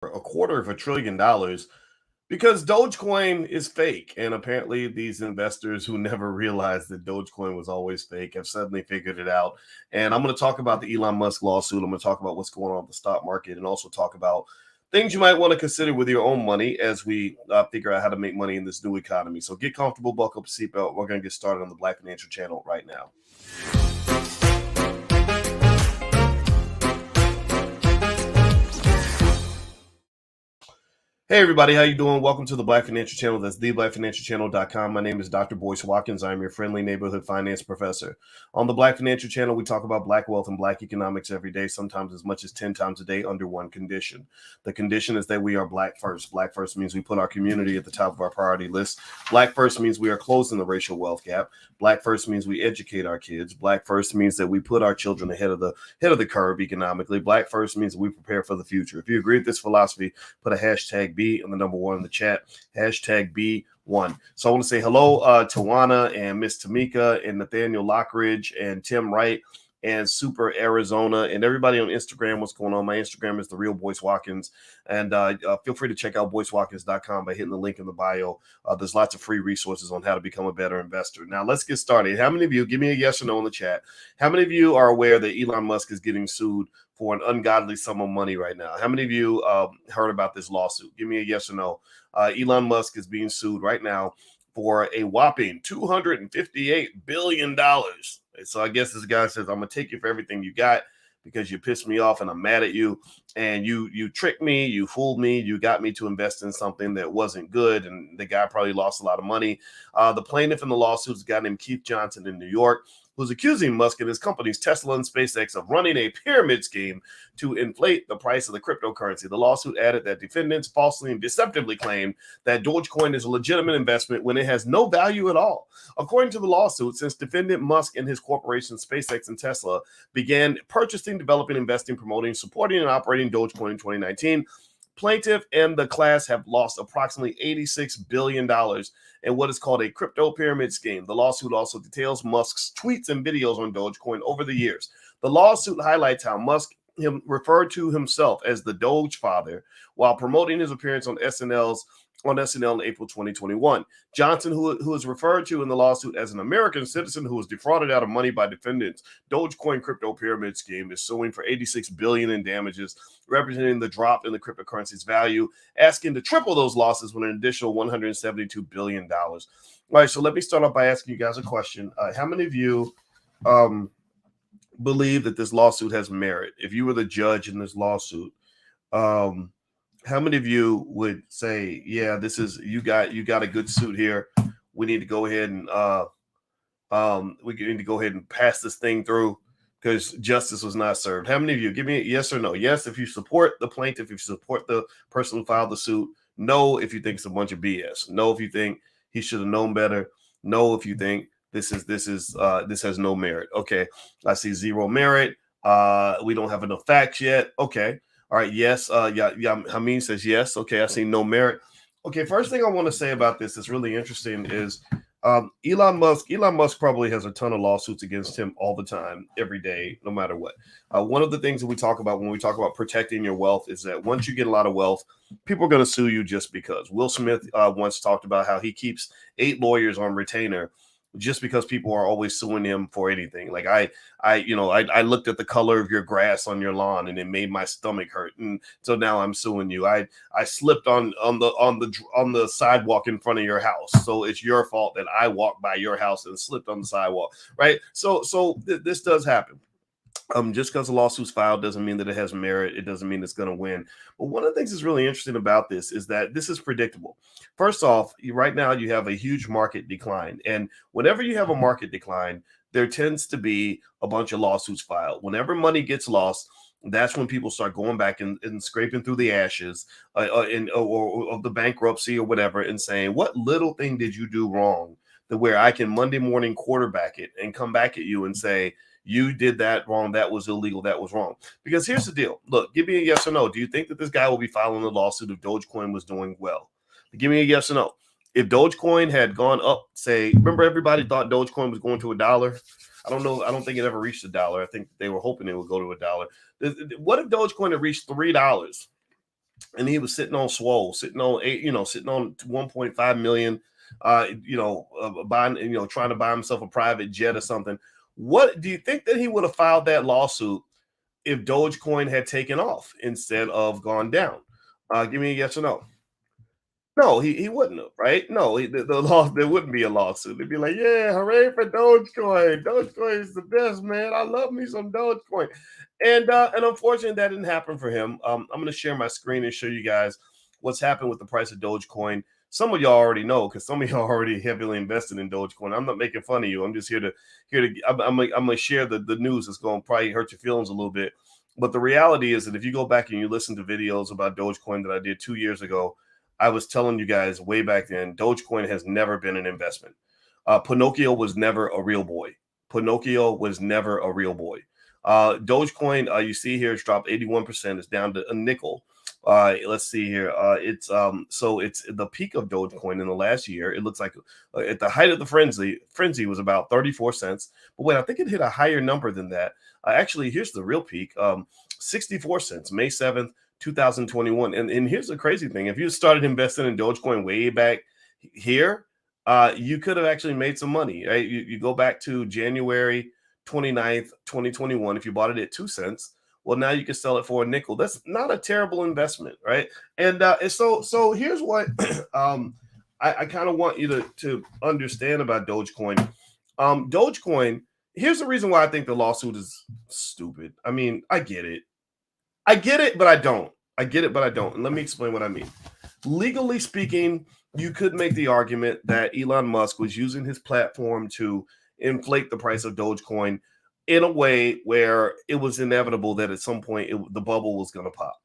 $250 billion because Dogecoin is fake. And apparently, these investors who never realized that Dogecoin was always fake have suddenly figured it out. And I'm going to talk about the Elon Musk lawsuit. I'm going to talk about what's going on with the stock market and also talk about things you might want to consider with your own money as we figure out how to make money in this new economy. So get comfortable, buckle up a seatbelt. We're going to get started on the Black Financial Channel right now. Hey everybody, how you doing? Welcome to the Black Financial Channel. That's theblackfinancialchannel.com. My name is Dr. Boyce Watkins. I'm your friendly neighborhood finance professor. On the Black Financial Channel, we talk about black wealth and black economics every day, sometimes as much as 10 times a day under one condition. The condition is that we are black first. Black first means we put our community at the top of our priority list. Black first means we are closing the racial wealth gap. Black first means we educate our kids. Black first means that we put our children ahead of the curve economically. Black first means we prepare for the future. If you agree with this philosophy, put a hashtag B and the number one in the chat, hashtag B1. So I want to say hello, Tawana and Miss Tamika and Nathaniel Lockridge and Tim Wright and Super Arizona and everybody on Instagram. What's going on? My Instagram is The Real Boyce Watkins. And feel free to check out boycewatkins.com by hitting the link in the bio. There's lots of free resources on how to become a better investor. Now, let's get started. How many of you, give me a yes or no in the chat, how many of you are aware that Elon Musk is getting sued for an ungodly sum of money right now? How many of you heard about this lawsuit? Give me a yes or no. Elon Musk is being sued right now for a whopping $258 billion. So I guess this guy says, I'm going to take you for everything you got because you pissed me off and I'm mad at you. And you tricked me, you fooled me, you got me to invest in something that wasn't good. And the guy probably lost a lot of money. The plaintiff in the lawsuit is a guy named Keith Johnson in New York, who's accusing Musk and his companies Tesla and SpaceX of running a pyramid scheme to inflate the price of the cryptocurrency. The lawsuit added that defendants falsely and deceptively claimed that Dogecoin is a legitimate investment when it has no value at all. According to the lawsuit, since defendant Musk and his corporations SpaceX and Tesla began purchasing, developing, investing, promoting, supporting, and operating Dogecoin in 2019, plaintiff and the class have lost approximately $86 billion in what is called a crypto pyramid scheme. The lawsuit also details Musk's tweets and videos on Dogecoin over the years. The lawsuit highlights how Musk referred to himself as the Doge Father while promoting his appearance on SNL in April 2021. Johnson, who is referred to in the lawsuit as an American citizen who was defrauded out of money by defendants Dogecoin crypto pyramid scheme, is suing for $86 billion in damages, representing the drop in the cryptocurrency's value, asking to triple those losses with an additional $172 billion. All right, so let me start off by asking you guys a question. How many of you believe that this lawsuit has merit? If you were the judge in this lawsuit, how many of you would say, yeah, this is, you got a good suit here. We need to go ahead and we need to go ahead and pass this thing through because justice was not served. How many of you, give me a yes or no? Yes, if you support the plaintiff, if you support the person who filed the suit. No, if you think it's a bunch of BS. No, if you think he should have known better. No, if you think this has no merit. Okay, I see zero merit. We don't have enough facts yet. Okay. All right, yes. Hameen says yes. Okay, I see no merit. Okay, first thing I want to say about this that's really interesting is Elon Musk. Elon Musk probably has a ton of lawsuits against him all the time, every day, no matter what. One of the things that we talk about when we talk about protecting your wealth is that once you get a lot of wealth, people are going to sue you just because. Will Smith once talked about how he keeps 8 lawyers on retainer just because people are always suing him for anything. Like I looked at the color of your grass on your lawn and it made my stomach hurt, and so now I'm suing you. I slipped on the sidewalk in front of your house, so it's your fault that I walked by your house and slipped on the sidewalk, right? So this does happen. Just because a lawsuit's filed doesn't mean that it has merit. It doesn't mean it's going to win. But one of the things that's really interesting about this is that this is predictable. First off, right now you have a huge market decline. And whenever you have a market decline, there tends to be a bunch of lawsuits filed. Whenever money gets lost, that's when people start going back and scraping through the ashes or of the bankruptcy or whatever and saying, what little thing did you do wrong to where I can Monday morning quarterback it and come back at you and say, you did that wrong. That was illegal. That was wrong. Because here's the deal. Look, give me a yes or no. Do you think that this guy will be filing a lawsuit if Dogecoin was doing well? Give me a yes or no. If Dogecoin had gone up, say, remember everybody thought Dogecoin was going to $1. I don't know. I don't think it ever reached $1. I think they were hoping it would go to $1. What if Dogecoin had reached $3? and he was sitting on swole, sitting on sitting on 1.5 million, buying, trying to buy himself a private jet or something. What do you think that he would have filed that lawsuit if Dogecoin had taken off instead of gone down? Give me a yes or no. No, he wouldn't have, right? No, the law, there wouldn't be a lawsuit. They'd be like, yeah, hooray for Dogecoin. Dogecoin is the best, man. I love me some Dogecoin. And unfortunately, that didn't happen for him. I'm going to share my screen and show you guys what's happened with the price of Dogecoin. Some of y'all already know because some of y'all already heavily invested in Dogecoin. I'm not making fun of you. I'm just I'm going to share the news that's going to probably hurt your feelings a little bit. But the reality is that if you go back and you listen to videos about Dogecoin that I did 2 years ago, I was telling you guys way back then, Dogecoin has never been an investment. Pinocchio was never a real boy. Pinocchio was never a real boy. Dogecoin, you see here, it's dropped 81%. It's down to a nickel. Let's see here. It's the peak of Dogecoin in the last year. It looks like at the height of the frenzy was about 34 cents. But wait, I think it hit a higher number than that. Actually, here's the real peak. 64 cents, May 7th, 2021. And here's the crazy thing. If you started investing in Dogecoin way back here, you could have actually made some money, right? You go back to January 29th, 2021. If you bought it at 2 cents, well, now you can sell it for a nickel. That's not a terrible investment, right? And so here's what I kind of want you to understand about Dogecoin. Dogecoin, here's the reason why I think the lawsuit is stupid. I mean, I get it, but I don't. I get it, but I don't. And let me explain what I mean. Legally speaking, you could make the argument that Elon Musk was using his platform to inflate the price of Dogecoin in a way where it was inevitable that at some point the bubble was going to pop.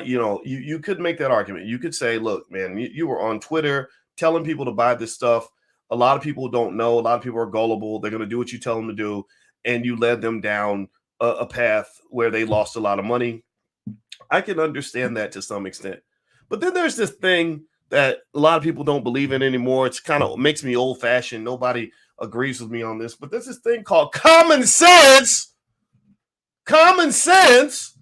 You could make that argument. You could say, look, man, you were on Twitter telling people to buy this stuff. A lot of people don't know. A lot of people are gullible. They're going to do what you tell them to do. And you led them down a path where they lost a lot of money. I can understand that to some extent. But then there's this thing that a lot of people don't believe in anymore. It's kind of makes me old fashioned. Nobody agrees with me on this, but there's this thing called common sense. Common sense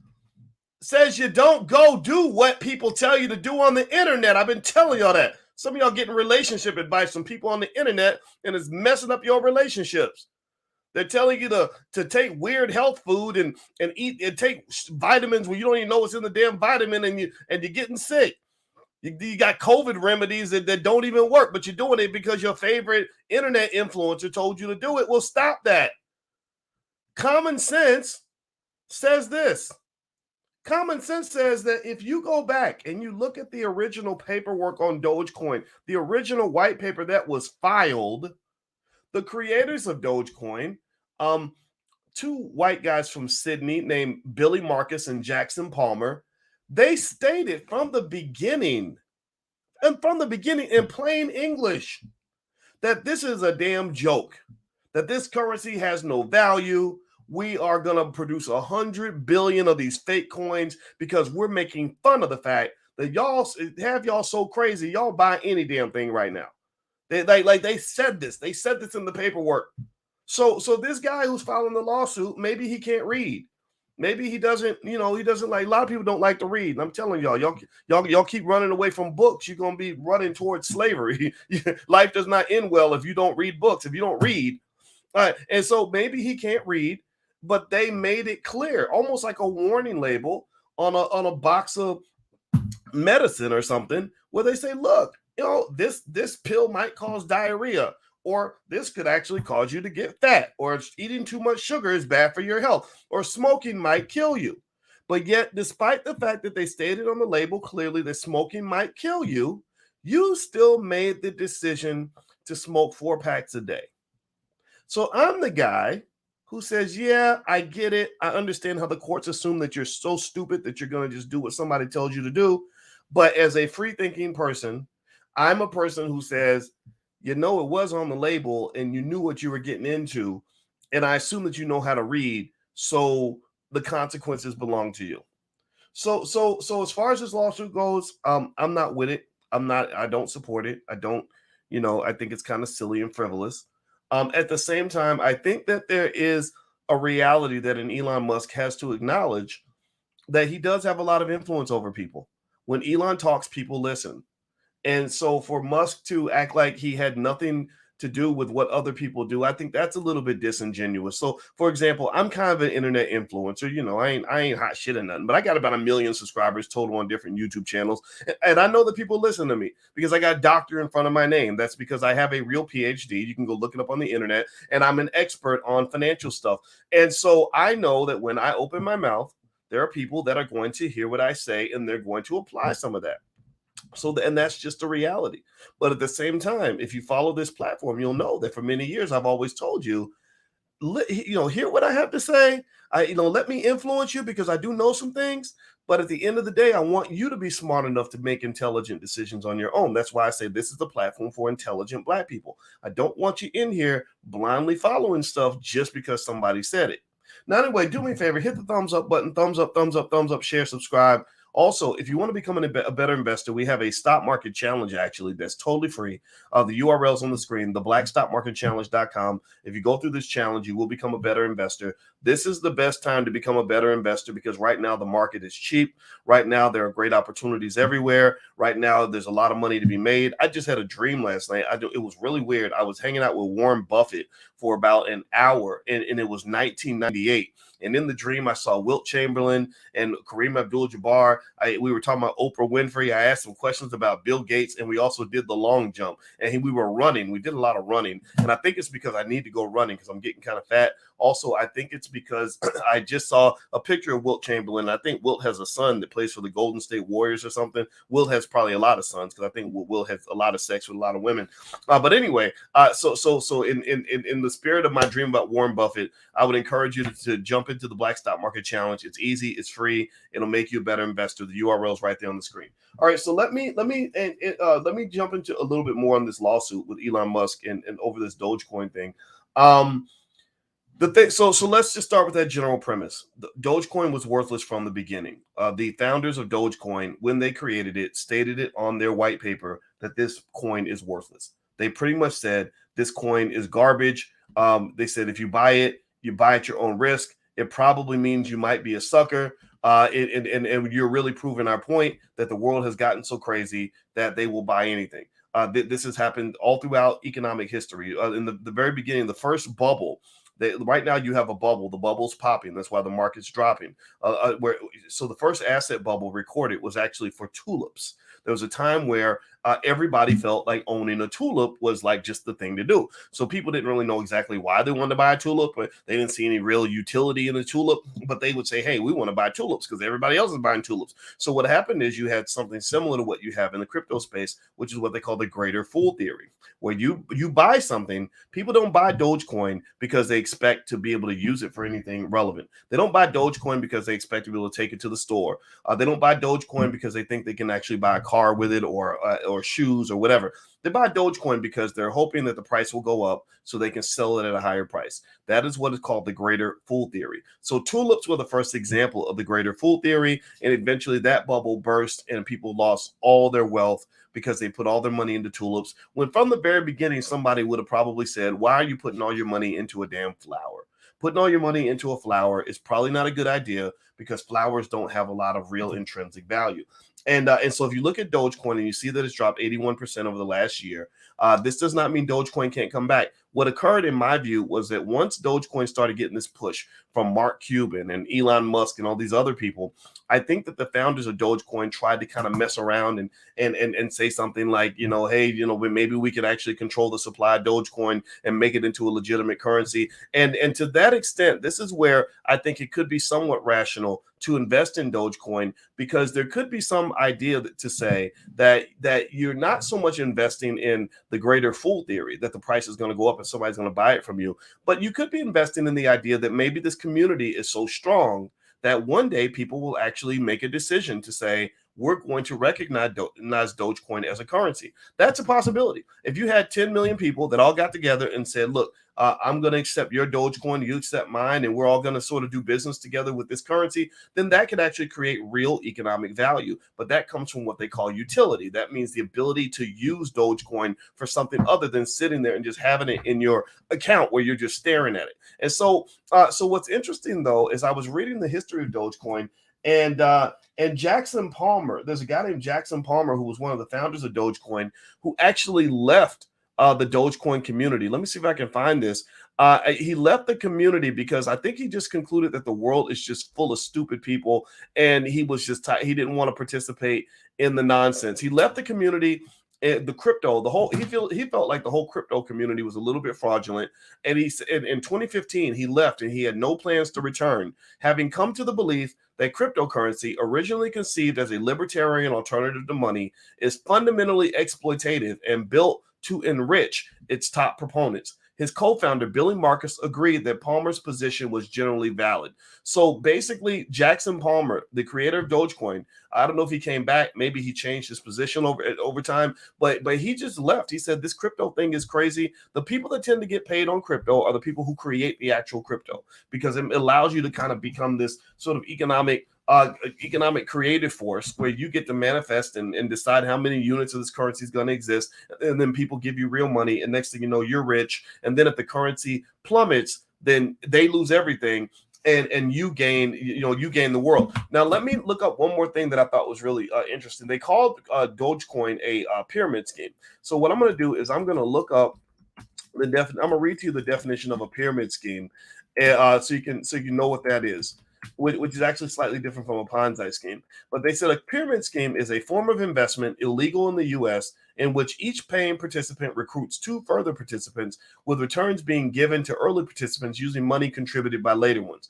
says you don't go do what people tell you to do on the internet. I've been telling y'all that. Some of y'all getting relationship advice from people on the internet, and it's messing up your relationships. They're telling you to take weird health food and eat and take vitamins when you don't even know what's in the damn vitamin, and you're getting sick. You got COVID remedies that don't even work, but you're doing it because your favorite internet influencer told you to do it. Well, stop that. Common sense says this. Common sense says that if you go back and you look at the original paperwork on Dogecoin, the original white paper that was filed, the creators of Dogecoin, two white guys from Sydney named Billy Marcus and Jackson Palmer, they stated from the beginning in plain English that this is a damn joke, that this currency has no value. We are going to produce 100 billion of these fake coins because we're making fun of the fact that y'all so crazy. Y'all buy any damn thing right now. They said this. They said this in the paperwork. So this guy who's filing the lawsuit, maybe he can't read. Maybe he doesn't, he doesn't like, a lot of people don't like to read. And I'm telling y'all keep running away from books. You're going to be running towards slavery. Life does not end well if you don't read books, if you don't read. All right. And so maybe he can't read, but they made it clear, almost like a warning label on a box of medicine or something, where they say, look, this pill might cause diarrhea, or this could actually cause you to get fat, or eating too much sugar is bad for your health, or smoking might kill you. But yet, despite the fact that they stated on the label clearly that smoking might kill you, you still made the decision to smoke 4 packs a day. So I'm the guy who says, yeah, I get it. I understand how the courts assume that you're so stupid that you're going to just do what somebody tells you to do. But as a free-thinking person, I'm a person who says, it was on the label and you knew what you were getting into. And I assume that you know how to read. So the consequences belong to you. So as far as this lawsuit goes, I'm not with it. I don't support it. I don't, I think it's kind of silly and frivolous. At the same time, I think that there is a reality that an Elon Musk has to acknowledge, that he does have a lot of influence over people. When Elon talks, people listen. And so for Musk to act like he had nothing to do with what other people do, I think that's a little bit disingenuous. So, for example, I'm kind of an internet influencer. You know, I ain't hot shit or nothing, but I got about 1 million subscribers total on different YouTube channels, and I know that people listen to me because I got doctor in front of my name. That's because I have a real PhD. You can go look it up on the internet, and I'm an expert on financial stuff. And so I know that when I open my mouth, there are people that are going to hear what I say, and they're going to apply some of that. So, and that's just a reality. But at the same time, if you follow this platform, you'll know that for many years I've always told you, hear what I have to say. Let me influence you because I do know some things. But at the end of the day, I want you to be smart enough to make intelligent decisions on your own. That's why I say this is the platform for intelligent Black people. I don't want you in here blindly following stuff just because somebody said it. Now, anyway, do me a favor, hit the thumbs up button, thumbs up, thumbs up, thumbs up, share, subscribe. Also, if you want to become a better investor, we have a stock market challenge actually that's totally free. The URL's on the screen, theblackstockmarketchallenge.com. If you go through this challenge, you will become a better investor. This is the best time to become a better investor because right now the market is cheap. Right now there are great opportunities everywhere. Right now there's a lot of money to be made. I just had a dream last night. It was really weird. I was hanging out with Warren Buffett for about an hour, and it was 1998. And in the dream, I saw Wilt Chamberlain and Kareem Abdul-Jabbar. We were talking about Oprah Winfrey. I asked some questions about Bill Gates, and we also did the long jump. And we were running. We did a lot of running. And I think it's because I need to go running because I'm getting kind of fat. Also, I think it's because I just saw a picture of Wilt Chamberlain. I think Wilt has a son that plays for the Golden State Warriors or something. Wilt has probably a lot of sons because I think Wilt has a lot of sex with a lot of women. But anyway, so in the spirit of my dream about Warren Buffett, I would encourage you to jump into the Black Stock Market Challenge. It's easy, it's free, it'll make you a better investor. The URL is right there on the screen. All right, so let me jump into a little bit more on this lawsuit with Elon Musk and over this Dogecoin thing. So let's just start with that general premise. Dogecoin was worthless from the beginning. The founders of Dogecoin, when they created it, stated it on their white paper that this coin is worthless. They pretty much said this coin is garbage. They said if you buy it, you buy at your own risk. It probably means you might be a sucker. And you're really proving our point that the world has gotten so crazy that they will buy anything. This has happened all throughout economic history. In the very beginning, the first bubble. Right now you have a bubble. The bubble's popping. That's why the market's dropping. So the first asset bubble recorded was actually for tulips. There was a time where everybody felt like owning a tulip was like just the thing to do. So people didn't really know exactly why they wanted to buy a tulip, but they didn't see any real utility in a tulip. But they would say, hey, we want to buy tulips because everybody else is buying tulips. So what happened is you had something similar to what you have in the crypto space, which is what they call the greater fool theory, where you buy something. People don't buy Dogecoin because they expect to be able to use it for anything relevant. They don't buy Dogecoin because they expect to be able to take it to the store. They don't buy Dogecoin because they think they can actually buy a car with it or shoes or whatever. They buy Dogecoin because they're hoping that the price will go up so they can sell it at a higher price. That is what is called the greater fool theory. So tulips were the first example of the greater fool theory, and eventually that bubble burst and people lost all their wealth because they put all their money into tulips, when from the very beginning somebody would have probably said, why are you putting all your money into a damn flower? Putting all your money into a flower is probably not a good idea because flowers don't have a lot of real intrinsic value. And so if you look at Dogecoin and you see that it's dropped 81% over the last year, this does not mean Dogecoin can't come back. What occurred in my view was that once Dogecoin started getting this push from Mark Cuban and Elon Musk and all these other people, I think that the founders of Dogecoin tried to kind of mess around and say something like, hey, maybe we could actually control the supply of Dogecoin and make it into a legitimate currency. And to that extent, this is where I think it could be somewhat rational to invest in Dogecoin, because there could be some idea to say that you're not so much investing in the greater fool theory that the price is going to go up and somebody's going to buy it from you, but you could be investing in the idea that maybe this community is so strong that one day people will actually make a decision to say, we're going to recognize Dogecoin as a currency. That's a possibility. If you had 10 million people that all got together and said, look, I'm going to accept your Dogecoin, you accept mine, and we're all going to sort of do business together with this currency, then that could actually create real economic value. But that comes from what they call utility. That means the ability to use Dogecoin for something other than sitting there and just having it in your account where you're just staring at it. And so what's interesting, though, is I was reading the history of Dogecoin, And Jackson Palmer, there's a guy named Jackson Palmer who was one of the founders of Dogecoin, who actually left the Dogecoin community. Let me see if I can find this. He left the community because I think he just concluded that the world is just full of stupid people, and he was just he didn't want to participate in the nonsense. He left the community. The crypto, he felt like the whole crypto community was a little bit fraudulent, and in 2015 he left, and he had no plans to return, having come to the belief that cryptocurrency, originally conceived as a libertarian alternative to money, is fundamentally exploitative and built to enrich its top proponents. His co-founder, Billy Marcus, agreed that Palmer's position was generally valid. So basically, Jackson Palmer, the creator of Dogecoin, I don't know if he came back. Maybe he changed his position over time, but he just left. He said this crypto thing is crazy. The people that tend to get paid on crypto are the people who create the actual crypto, because it allows you to kind of become this sort of economic creative force where you get to manifest and decide how many units of this currency is going to exist, and then people give you real money, and next thing you know, you're rich. And then if the currency plummets, then they lose everything, and you gain the world. Now let me look up one more thing that I thought was really interesting. They called Dogecoin a pyramid scheme. So what I'm going to do is I'm going to look up I'm going to read to you the definition of a pyramid scheme, so you know what that is, which is actually slightly different from a Ponzi scheme. But they said a pyramid scheme is a form of investment illegal in the U.S. in which each paying participant recruits two further participants, with returns being given to early participants using money contributed by later ones.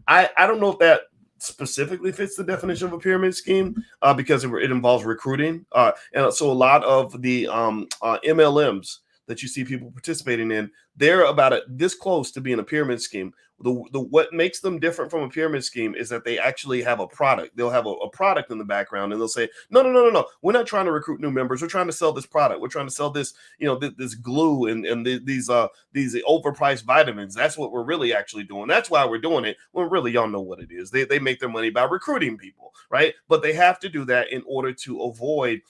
I don't know if that specifically fits the definition of a pyramid scheme, because it involves recruiting. And so a lot of the MLMs that you see people participating in, they're about this close to being a pyramid scheme. What makes them different from a pyramid scheme is that they actually have a product. They'll have a product in the background, and they'll say, no. We're not trying to recruit new members. We're trying to sell this product. We're trying to sell this, this glue and these overpriced vitamins. That's what we're really actually doing. That's why we're doing it. Well, really, y'all know what it is. They make their money by recruiting people, right? But they have to do that in order to avoid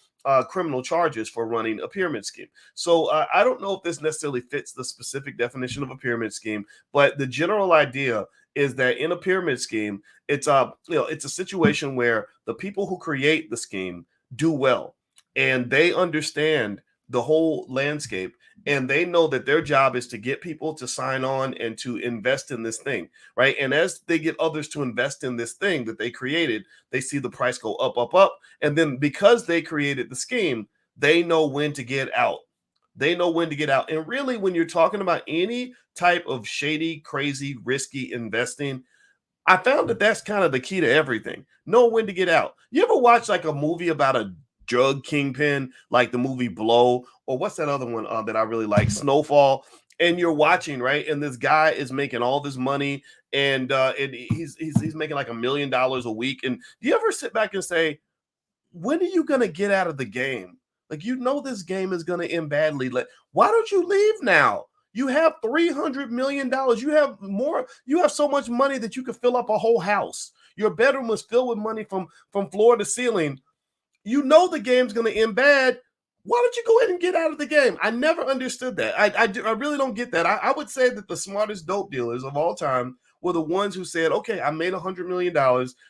criminal charges for running a pyramid scheme. So I don't know if this necessarily fits the specific definition of a pyramid scheme, but the general idea is that in a pyramid scheme, it's a situation where the people who create the scheme do well, and they understand the whole landscape, and they know that their job is to get people to sign on and to invest in this thing, right? And as they get others to invest in this thing that they created, they see the price go up, and then because they created the scheme, they know when to get out. They know when to get out. And really, when you're talking about any type of shady, crazy, risky investing, I found that that's kind of the key to everything. Know when to get out. You ever watch like a movie about a drug kingpin, like the movie Blow, or what's that other one that I really like, Snowfall? And you're watching, right? And this guy is making all this money, and he's making like $1 million a week. And do you ever sit back and say, when are you gonna get out of the game? Like, this game is gonna end badly. Like, why don't you leave now? You have $300 million. You have more. You have so much money that you could fill up a whole house. Your bedroom was filled with money from floor to ceiling. The game's going to end bad. Why don't you go ahead and get out of the game? I never understood that. I really don't get that. I would say that the smartest dope dealers of all time were the ones who said, okay, I made $100 million.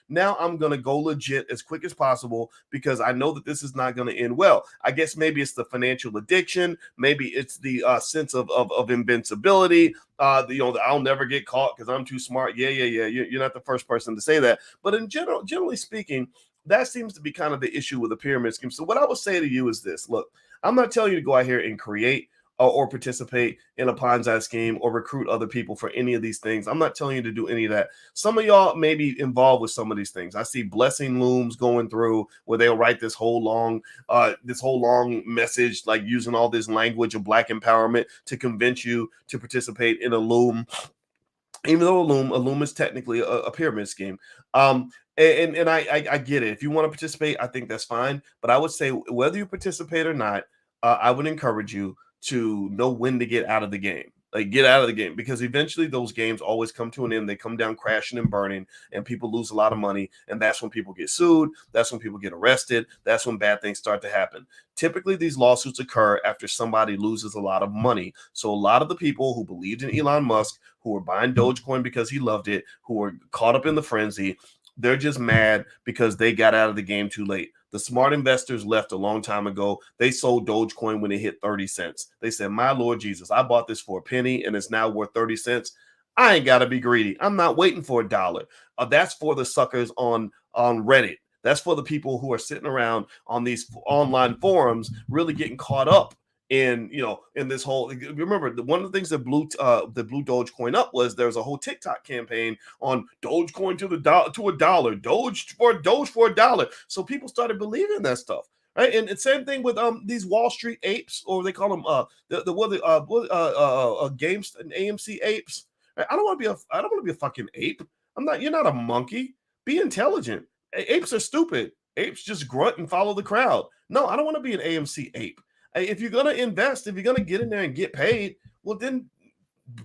Now I'm going to go legit as quick as possible because I know that this is not going to end well. I guess maybe it's the financial addiction. Maybe it's the sense of invincibility. I'll never get caught because I'm too smart. Yeah. You're not the first person to say that. But generally speaking, that seems to be kind of the issue with the pyramid scheme. So what I would say to you is this. Look, I'm not telling you to go out here and create or participate in a Ponzi scheme or recruit other people for any of these things. I'm not telling you to do any of that. Some of y'all may be involved with some of these things. I see blessing looms going through where they'll write this whole long message, like using all this language of Black empowerment to convince you to participate in a loom. Even though a loom is technically a pyramid scheme. And I get it. If you want to participate, I think that's fine. But I would say whether you participate or not, I would encourage you to know when to get out of the game. Like, get out of the game, because eventually those games always come to an end. They come down crashing and burning, and people lose a lot of money. And that's when people get sued. That's when people get arrested. That's when bad things start to happen. Typically, these lawsuits occur after somebody loses a lot of money. So a lot of the people who believed in Elon Musk, who were buying Dogecoin because he loved it, who were caught up in the frenzy, They're just mad because they got out of the game too late. The smart investors left a long time ago. They sold Dogecoin when it hit 30 cents. They said, my Lord Jesus, I bought this for a penny and it's now worth 30 cents. I ain't got to be greedy. I'm not waiting for $1. That's for the suckers on Reddit. That's for the people who are sitting around on these online forums really getting caught up in this whole. Remember, one of the things that blew Dogecoin up was there was a whole TikTok campaign on Dogecoin to $1, Doge for $1. So people started believing that stuff. Right, and same thing with these Wall Street apes, or they call them games and AMC apes. Right? I don't want to be a fucking ape. I'm not. You're not a monkey. Be intelligent. Apes are stupid. Apes just grunt and follow the crowd. No, I don't want to be an AMC ape. If you're gonna invest, if you're gonna get in there and get paid, well then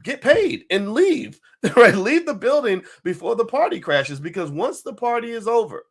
get paid and leave. Right, leave the building before the party crashes. Because once the party is over,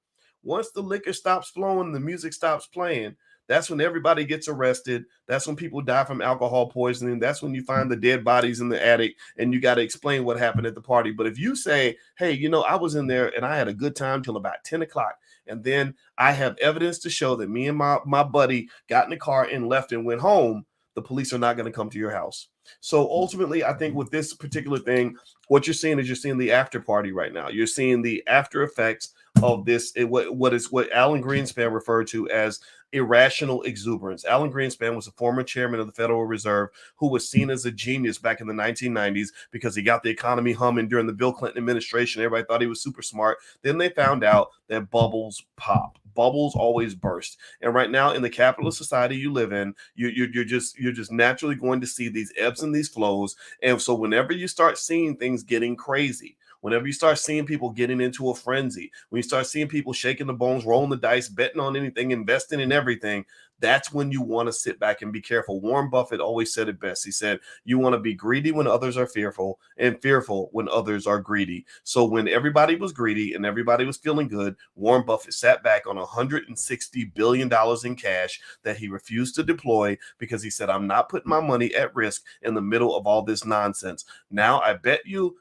once the liquor stops flowing, the music stops playing, that's when everybody gets arrested. That's when people die from alcohol poisoning. That's when you find the dead bodies in the attic and you got to explain what happened at the party. But if you say, hey, I was in there and I had a good time till about 10 o'clock. And then I have evidence to show that me and my buddy got in the car and left and went home, the police are not going to come to your house. So ultimately, I think with this particular thing, what you're seeing is you're seeing the after party right now. You're seeing the after effects of this, what Alan Greenspan referred to as irrational exuberance. Alan Greenspan was a former chairman of the Federal Reserve who was seen as a genius back in the 1990s because he got the economy humming during the Bill Clinton administration. Everybody thought he was super smart. Then they found out that bubbles pop. Bubbles always burst. And right now in the capitalist society you live in, you're just naturally going to see these ebbs and these flows. And so whenever you start seeing things getting crazy, whenever you start seeing people getting into a frenzy, when you start seeing people shaking the bones, rolling the dice, betting on anything, investing in everything, that's when you want to sit back and be careful. Warren Buffett always said it best. He said, you want to be greedy when others are fearful and fearful when others are greedy. So when everybody was greedy and everybody was feeling good, Warren Buffett sat back on $160 billion in cash that he refused to deploy because he said, I'm not putting my money at risk in the middle of all this nonsense. Now, I bet your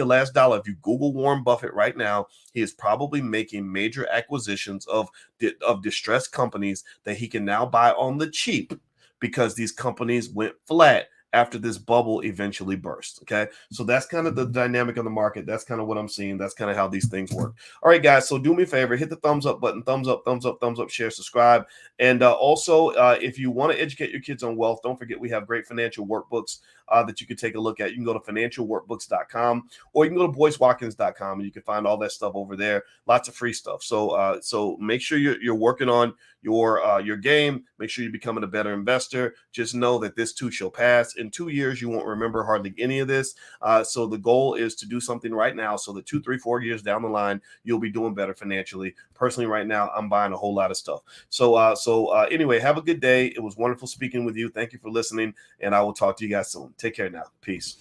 last dollar, if you Google Warren Buffett right now, he is probably making major acquisitions of distressed companies that he can now buy on the cheap because these companies went flat after this bubble eventually burst. Okay, so that's kind of the dynamic of the market. That's kind of what I'm seeing. That's kind of how these things work. All right, guys, so do me a favor, hit the thumbs up button, thumbs up, share, subscribe. And also, if you want to educate your kids on wealth, don't forget we have great financial workbooks that you can take a look at. You can go to financialworkbooks.com or you can go to boycewatkins.com and you can find all that stuff over there. Lots of free stuff. So make sure you're working on your game. Make sure you're becoming a better investor. Just know that this too shall pass. In 2 years, you won't remember hardly any of this. So the goal is to do something right now so that 2, 3, 4 years down the line, you'll be doing better financially. Personally, right now, I'm buying a whole lot of stuff. So anyway, have a good day. It was wonderful speaking with you. Thank you for listening, and I will talk to you guys soon. Take care now. Peace.